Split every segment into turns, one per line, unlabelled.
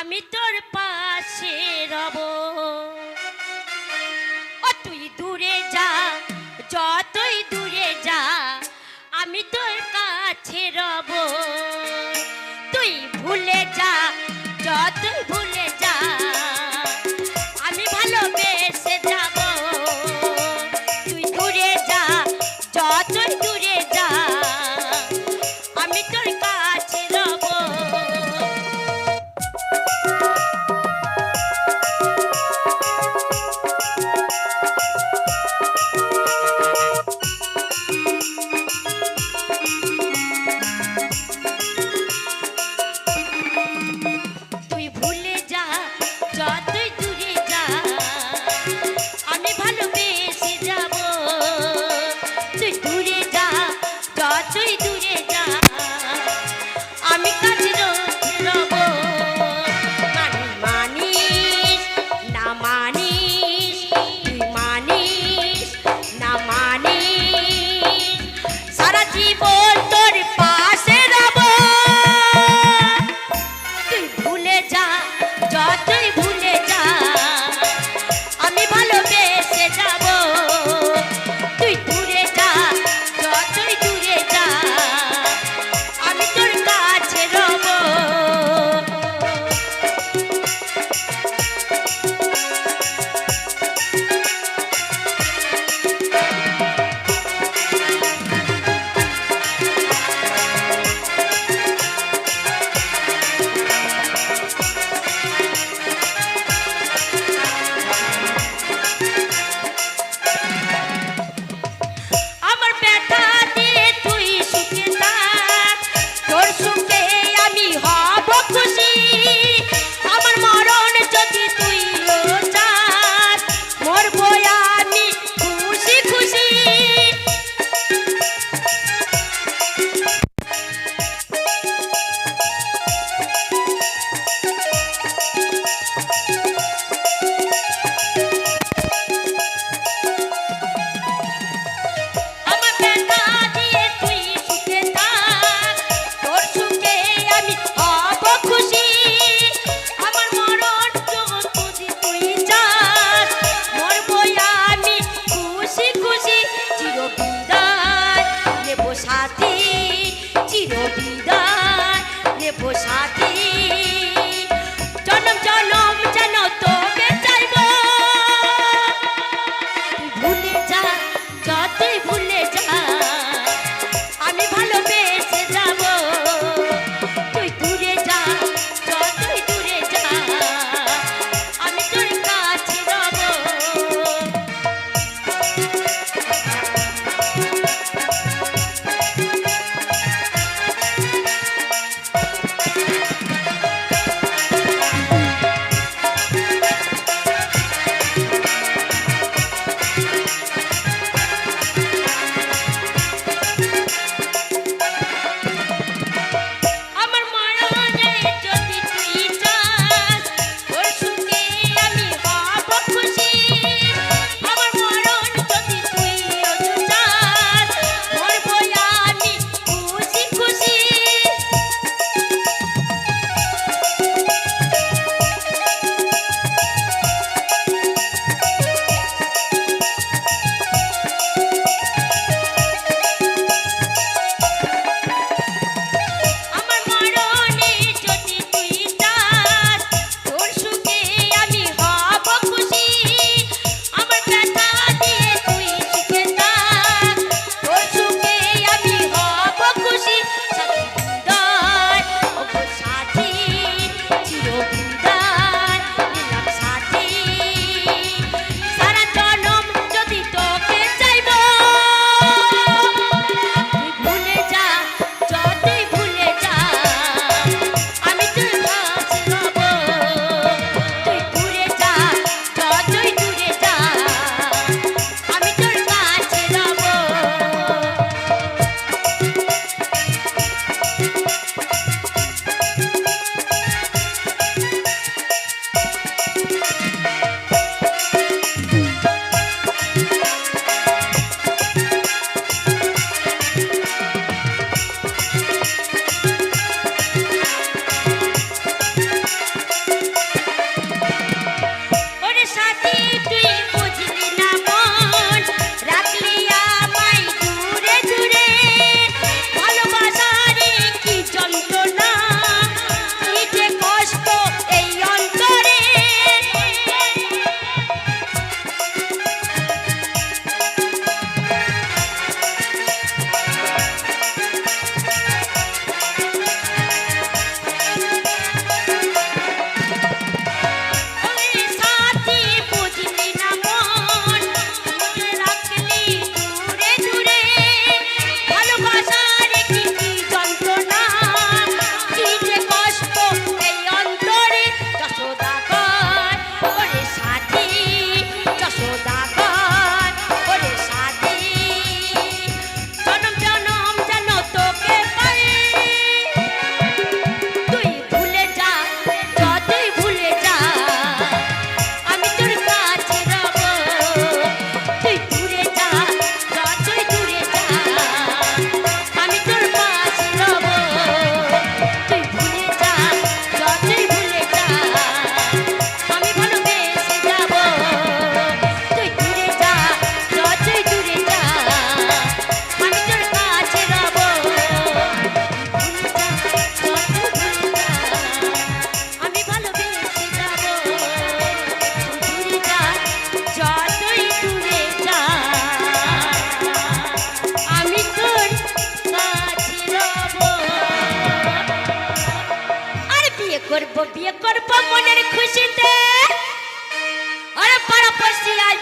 আমি তোর পাশে রব। ও তুই দূরে যা, যতই দূরে যা, আমি তোর কাছে রব। তুই ভুলে যা, যতই ভুলে যা, আমি ভালোবেসে যাব। তুই দূরে যা, যতই দূরে যা, আমি তোর কাছে রব। তুই ভুলে যা, যতই দূরে যা, আমি ভালোবেসে যাব। তুই দূরে যা, যতই দূরে যা, আমি কাছে রব। মানিস না মানিস, তুই মানিস না মানিস, সারা জীবন তোর পাশে রব। তুই ভুলে যা, যতই ভুলে যা, আমি ভালোবেসে যাব। তুই দূরে যা, যতই দূরে যা, আমি তোর কাছে রব। আমার ব্যথা দিয়ে তুই সুখে থাক, তোর সুখে আমি হব খুশি। আমার মরণ যদি তুই চাস, মরবো আমি খুশি খুশি। আমার ব্যথা দিয়ে তুই সুখে থাক, তোর সুখে আমি হব খুশি। আমার মরণ যদি তুই চাস, মরবো আমি খুশি খুশি। চিরবিদায় নেব সাথী, চিরবিদায় নেব সাথী, জনম জনম যেন তোকে চাইব। তুই ভুলে যা, যতই ভুলে যা, আমি ভালোবেসে যাব। তুই দূরে যা, যতই দূরে যা, আমি তোর কাছে রব।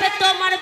যাবে তোমার